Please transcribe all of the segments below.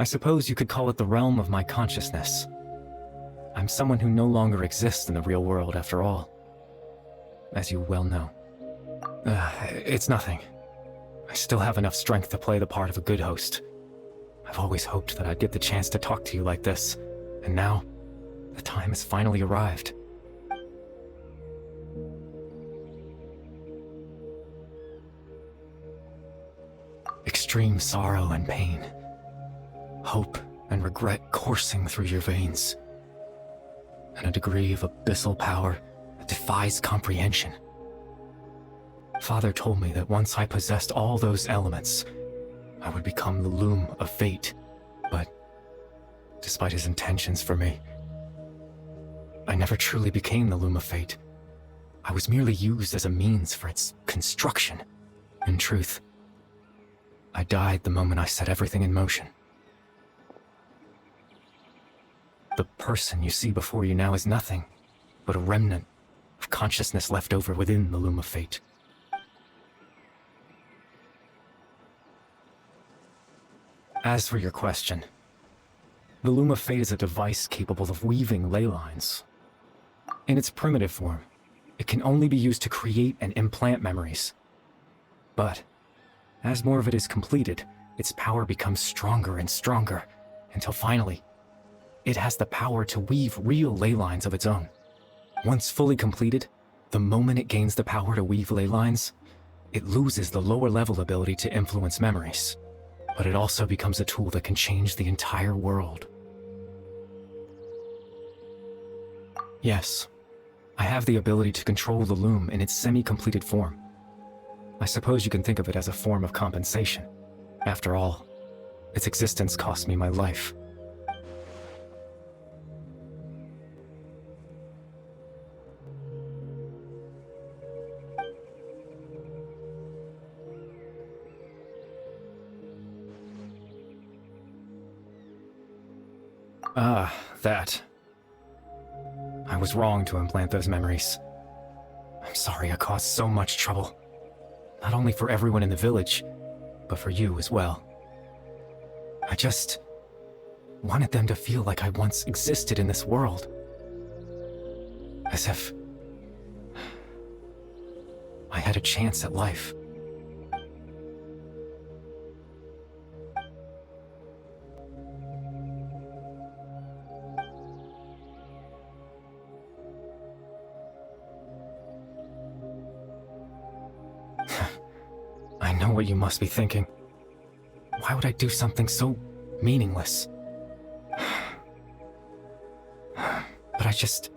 I suppose you could call it the realm of my consciousness. I'm someone who no longer exists in the real world after all, as you well know. It's nothing. I still have enough strength to play the part of a good host. I've always hoped that I'd get the chance to talk to you like this, and now, the time has finally arrived. Extreme sorrow and pain, hope and regret coursing through your veins, and a degree of abyssal power that defies comprehension. Father told me that once I possessed all those elements, I would become the loom of fate, but despite his intentions for me, I never truly became the loom of fate. I was merely used as a means for its construction. In truth, I died the moment I set everything in motion. The person you see before you now is nothing but a remnant of consciousness left over within the loom of fate. As for your question, the loom of fate is a device capable of weaving ley lines. In its primitive form, it can only be used to create and implant memories. But as more of it is completed, its power becomes stronger and stronger, until finally, it has the power to weave real ley lines of its own. Once fully completed, the moment it gains the power to weave ley lines, it loses the lower level ability to influence memories. But it also becomes a tool that can change the entire world. Yes, I have the ability to control the loom in its semi-completed form. I suppose you can think of it as a form of compensation. After all, its existence cost me my life. Ah, that. I was wrong to implant those memories. I'm sorry I caused so much trouble. Not only for everyone in the village, but for you as well. I just wanted them to feel like I once existed in this world. As if I had a chance at life. I know what you must be thinking. Why would I do something so meaningless? But I just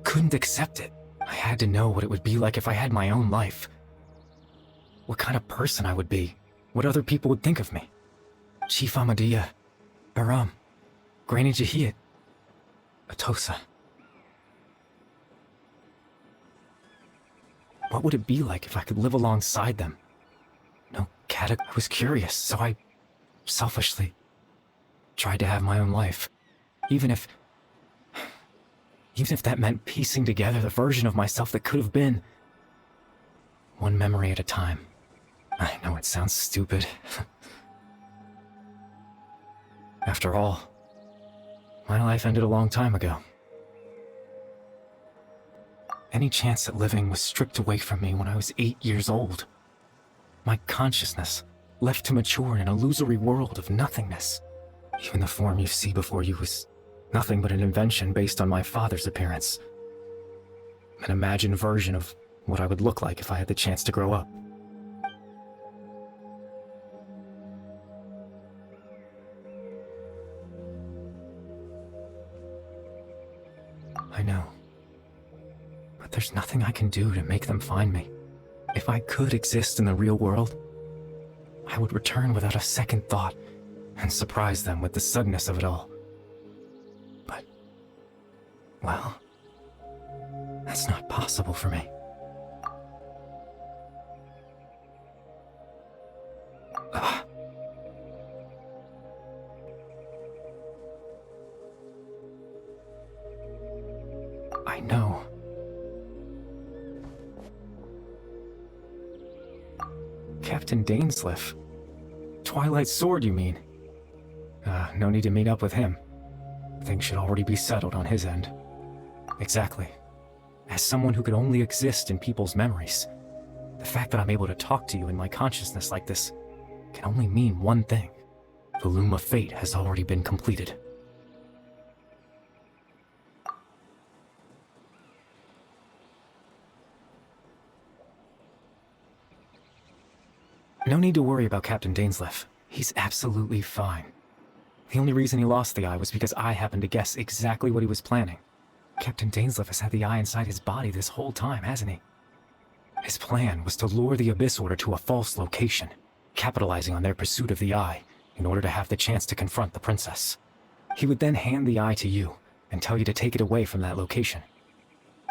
couldn't accept it. I had to know what it would be like if I had my own life. What kind of person I would be. What other people would think of me. Chief Ahmadiyya, Baram, Granny Jahiyat, Atosa. What would it be like if I could live alongside them? No I was curious, so I selfishly tried to have my own life. Even if that meant piecing together the version of myself that could have been. One memory at a time. I know it sounds stupid. After all, my life ended a long time ago. Any chance at living was stripped away from me when I was 8 years old. My consciousness left to mature in an illusory world of nothingness. Even the form you see before you was nothing but an invention based on my father's appearance. An imagined version of what I would look like if I had the chance to grow up. I know. But there's nothing I can do to make them find me. If I could exist in the real world, I would return without a second thought and surprise them with the suddenness of it all. But, well, that's not possible for me. I know. Captain Dainsleif. Twilight Sword, you mean? No need to meet up with him. Things should already be settled on his end. Exactly. As someone who could only exist in people's memories, the fact that I'm able to talk to you in my consciousness like this can only mean one thing. The Loom of Fate has already been completed. No need to worry about Captain Dainsleif. He's absolutely fine. The only reason he lost the eye was because I happened to guess exactly what he was planning. Captain Dainsleif has had the eye inside his body this whole time, hasn't he? His plan was to lure the Abyss Order to a false location, capitalizing on their pursuit of the eye in order to have the chance to confront the princess. He would then hand the eye to you and tell you to take it away from that location.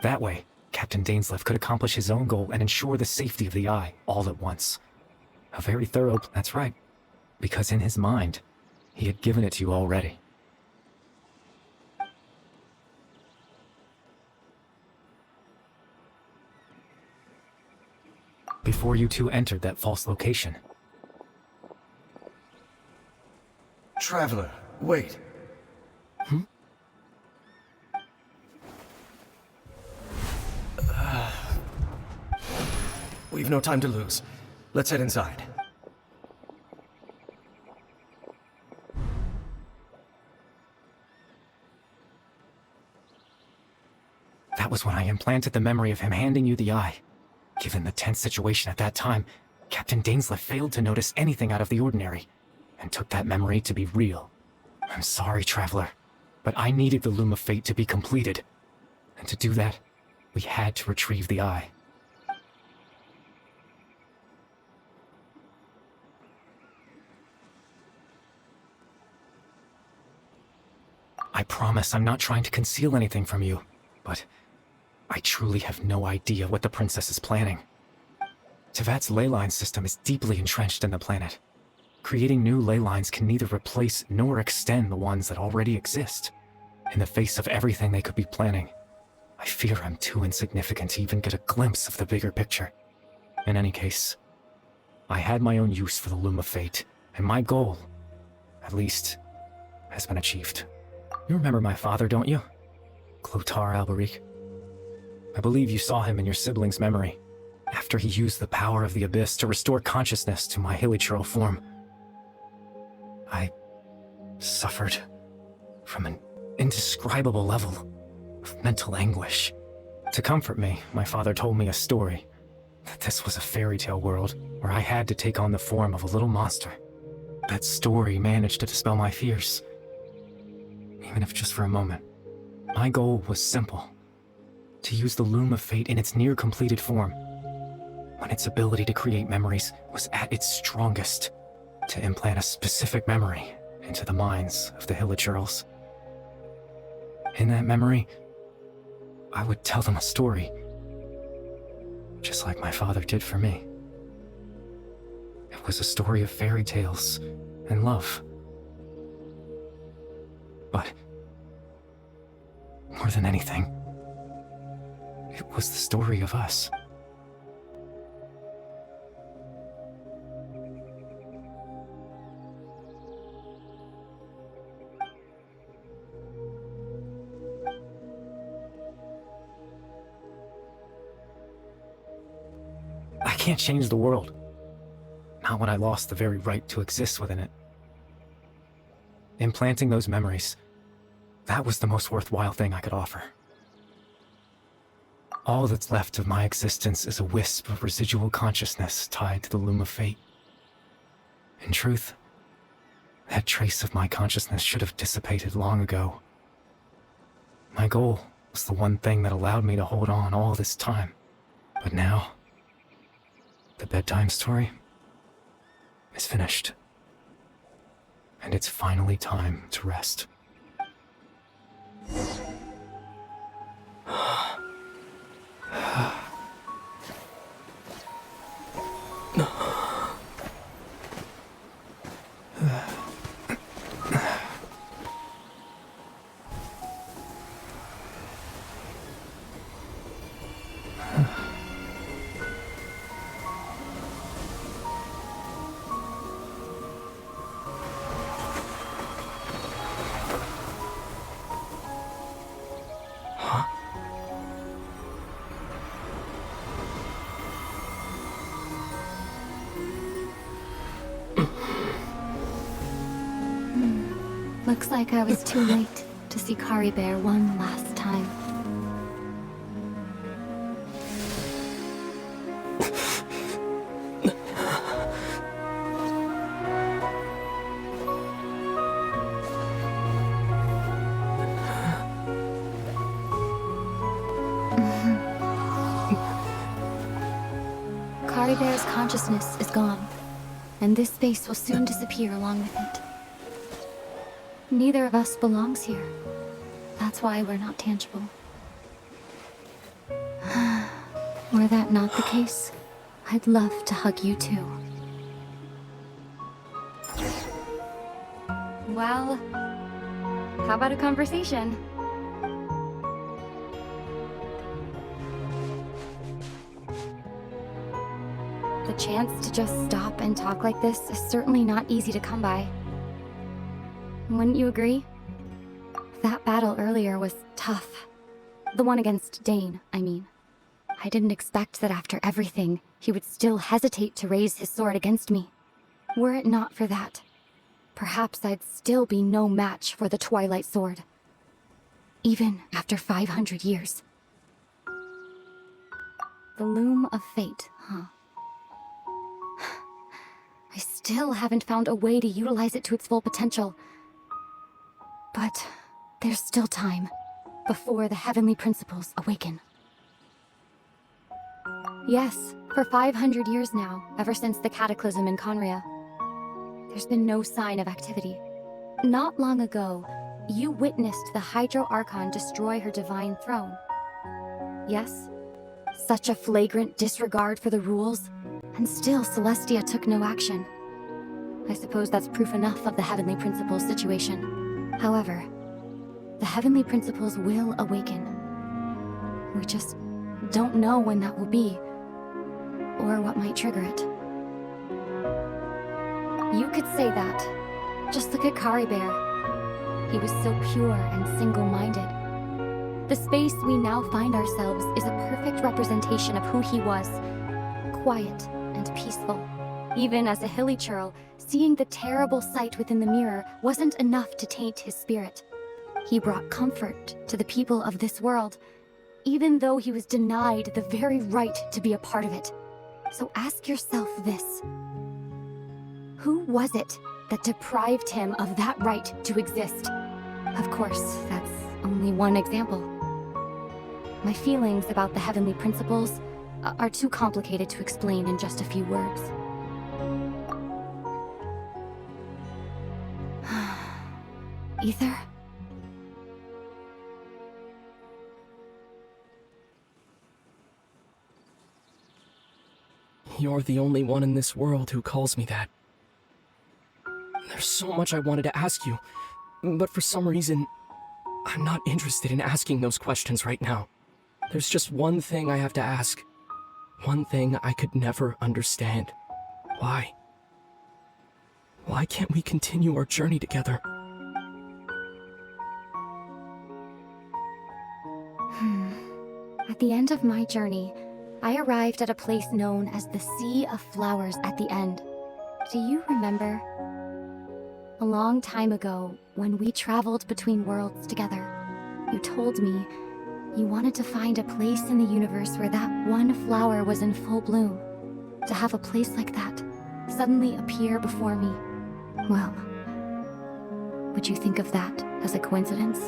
That way, Captain Dainsleif could accomplish his own goal and ensure the safety of the eye all at once. A very thorough... That's right, because in his mind, he had given it to you already. Before you two entered that false location. Traveler, wait. We've no time to lose. Let's head inside. That was when I implanted the memory of him handing you the eye. Given the tense situation at that time, Captain Dainsleif failed to notice anything out of the ordinary, and took that memory to be real. I'm sorry, Traveler, but I needed the Loom of Fate to be completed. And to do that, we had to retrieve the eye. I promise I'm not trying to conceal anything from you, but I truly have no idea what the princess is planning. Tevat's ley line system is deeply entrenched in the planet. Creating new ley lines can neither replace nor extend the ones that already exist. In the face of everything they could be planning, I fear I'm too insignificant to even get a glimpse of the bigger picture. In any case, I had my own use for the Loom of Fate, and my goal, at least, has been achieved. You remember my father, don't you? Clotar Alberic. I believe you saw him in your sibling's memory, after he used the power of the Abyss to restore consciousness to my hilichurl form. I suffered from an indescribable level of mental anguish. To comfort me, my father told me a story, that this was a fairy tale world where I had to take on the form of a little monster. That story managed to dispel my fears, even if just for a moment. My goal was simple: to use the Loom of Fate in its near-completed form, when its ability to create memories was at its strongest, to implant a specific memory into the minds of the hilichurls. In that memory, I would tell them a story, just like my father did for me. It was a story of fairy tales and love. But more than anything, it was the story of us. I can't change the world. Not when I lost the very right to exist within it. Implanting those memories, that was the most worthwhile thing I could offer. All that's left of my existence is a wisp of residual consciousness tied to the Loom of Fate. In truth, that trace of my consciousness should have dissipated long ago. My goal was the one thing that allowed me to hold on all this time. But now, the bedtime story is finished. And it's finally time to rest. Looks like I was too late to see Kari Bear one last time. Kari Bear's consciousness is gone, and this space will soon disappear along with it. Neither of us belongs here. That's why we're not tangible. Were that not the case, I'd love to hug you too. Well, how about a conversation? The chance to just stop and talk like this is certainly not easy to come by. Wouldn't you agree? That battle earlier was tough. The one against Dane, I mean. I didn't expect that after everything, he would still hesitate to raise his sword against me. Were it not for that, perhaps I'd still be no match for the Twilight Sword. Even after 500 years. The Loom of Fate, huh? I still haven't found a way to utilize it to its full potential. But there's still time before the heavenly principles awaken. Yes, for 500 years now, ever since the cataclysm in Conria, there's been no sign of activity. Not long ago, you witnessed the Hydro Archon destroy her divine throne. Yes, such a flagrant disregard for the rules, and still Celestia took no action. I suppose that's proof enough of the heavenly principles situation. However, the heavenly principles will awaken. We just don't know when that will be, or what might trigger it. You could say that. Just look at Kari Bear. He was so pure and single-minded. The space we now find ourselves is a perfect representation of who he was. Quiet and peaceful. Even as a hilly churl, seeing the terrible sight within the mirror wasn't enough to taint his spirit. He brought comfort to the people of this world, even though he was denied the very right to be a part of it. So ask yourself this. Who was it that deprived him of that right to exist? Of course, that's only one example. My feelings about the heavenly principles are too complicated to explain in just a few words. Ether? You're the only one in this world who calls me that. There's so much I wanted to ask you, but for some reason, I'm not interested in asking those questions right now. There's just one thing I have to ask. One thing I could never understand. Why? Why can't we continue our journey together? At the end of my journey, I arrived at a place known as the Sea of Flowers at the end. Do you remember? A long time ago, when we traveled between worlds together, you told me you wanted to find a place in the universe where that one flower was in full bloom. To have a place like that suddenly appear before me. Well, would you think of that as a coincidence?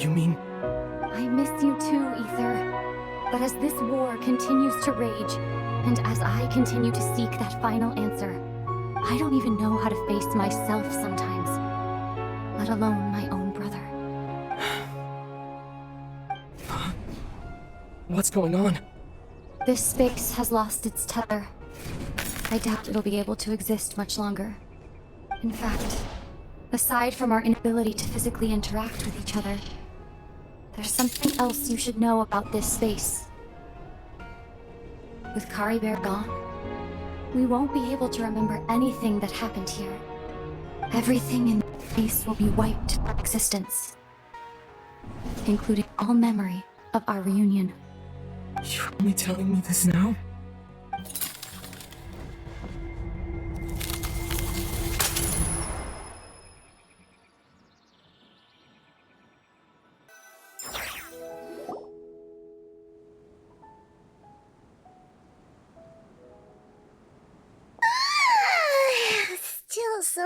You mean... I miss you too, Ether. But as this war continues to rage, and as I continue to seek that final answer, I don't even know how to face myself sometimes, let alone my own brother. What's going on? This space has lost its tether. I doubt it'll be able to exist much longer. In fact, aside from our inability to physically interact with each other, there's something else you should know about this space. With Kari Bear gone, we won't be able to remember anything that happened here. Everything in this space will be wiped from existence, including all memory of our reunion. You're only telling me this now?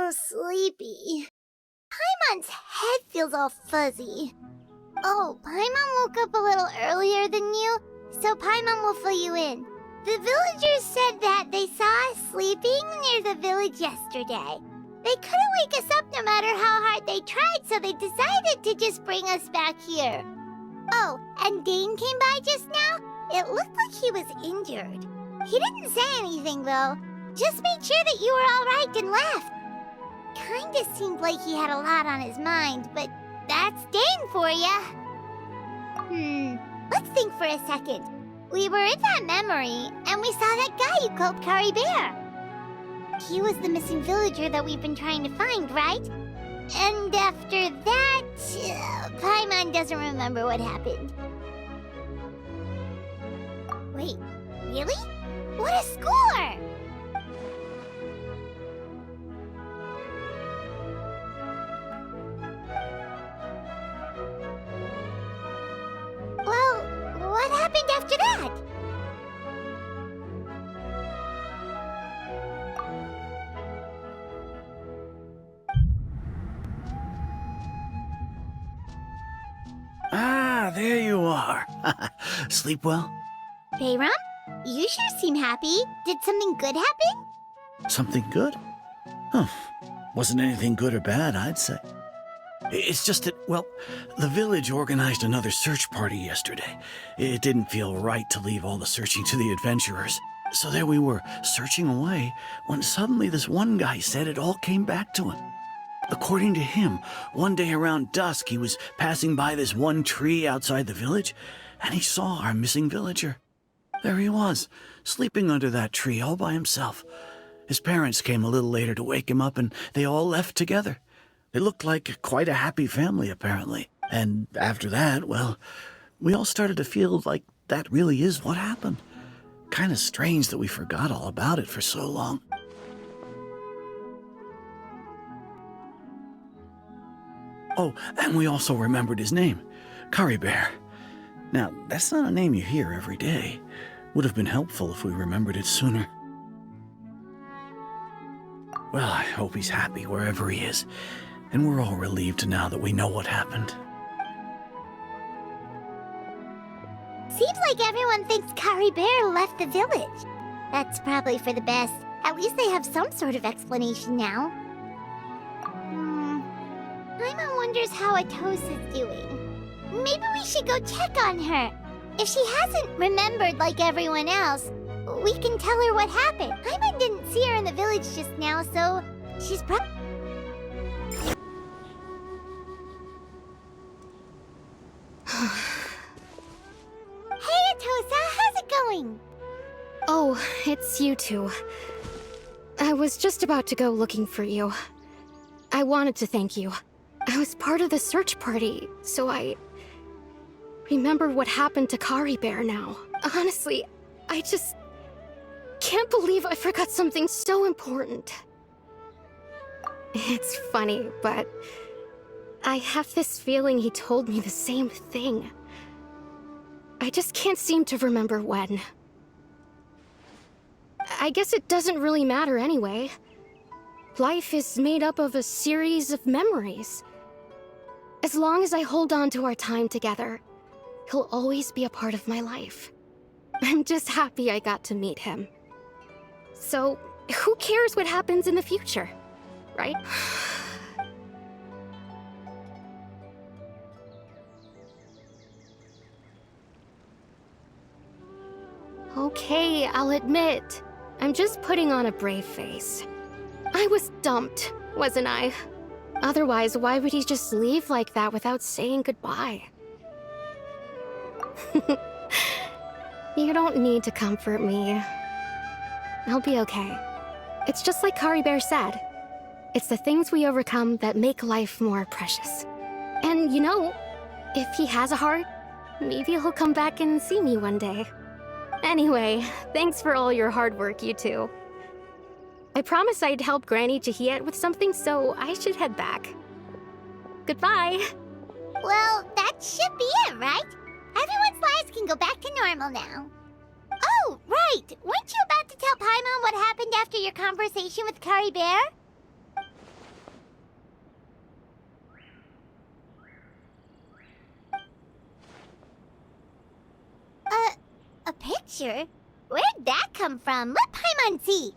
so sleepy. Paimon's head feels all fuzzy. Oh, Paimon woke up a little earlier than you, so Paimon will fill you in. The villagers said that they saw us sleeping near the village yesterday. They couldn't wake us up no matter how hard they tried, so they decided to just bring us back here. Oh, and Dane came by just now. It looked like he was injured. He didn't say anything, though. Just made sure that you were all right and left. Kinda seemed like he had a lot on his mind, but that's Dane for ya. Let's think for a second. We were in that memory, and we saw that guy you called Kari Bear. He was the missing villager that we've been trying to find, right? And after that, Paimon doesn't remember what happened. Wait, really? What a score! Well, what happened after that? Ah, there you are. Sleep well? Bayram, you sure seem happy. Did something good happen? Something good? Huh. Wasn't anything good or bad, I'd say. It's just that, well, the village organized another search party yesterday. It didn't feel right to leave all the searching to the adventurers. So there we were, searching away, when suddenly this one guy said it all came back to him. According to him, one day around dusk he was passing by this one tree outside the village, and he saw our missing villager. There he was, sleeping under that tree all by himself. His parents came a little later to wake him up, and they all left together. They looked like quite a happy family, apparently. And after that, well, we all started to feel like that really is what happened. Kind of strange that we forgot all about it for so long. Oh, and we also remembered his name, Kari Bear. Now, that's not a name you hear every day. Would have been helpful if we remembered it sooner. Well, I hope he's happy wherever he is, and we're all relieved now that we know what happened. Seems like everyone thinks Kari Bear left the village. That's probably for the best. At least they have some sort of explanation now. Paimon wonders how Atosa's doing. Maybe we should go check on her. If she hasn't remembered like everyone else, we can tell her what happened. Paimon didn't see her in the village just now, so she's probably... Hey, Atosa, how's it going? Oh, it's you two. I was just about to go looking for you. I wanted to thank you. I was part of the search party, so I remember what happened to Kari Bear now. Honestly, I just can't believe I forgot something so important. It's funny, but I have this feeling he told me the same thing. I just can't seem to remember when. I guess it doesn't really matter anyway. Life is made up of a series of memories. As long as I hold on to our time together, he'll always be a part of my life. I'm just happy I got to meet him. So, who cares what happens in the future, right? Okay, I'll admit, I'm just putting on a brave face. I was dumped, wasn't I? Otherwise, why would he just leave like that without saying goodbye? You don't need to comfort me. I'll be okay. It's just like Kari Bear said. It's the things we overcome that make life more precious. And you know, if he has a heart, maybe he'll come back and see me one day. Anyway, thanks for all your hard work, you two. I promised I'd help Granny Jahiet with something, so I should head back. Goodbye! Well, that should be it, right? Everyone's lives can go back to normal now. Oh, right! Weren't you about to tell Paimon what happened after your conversation with Kari Bear? picture? Where'd that come from? Let Paimon see.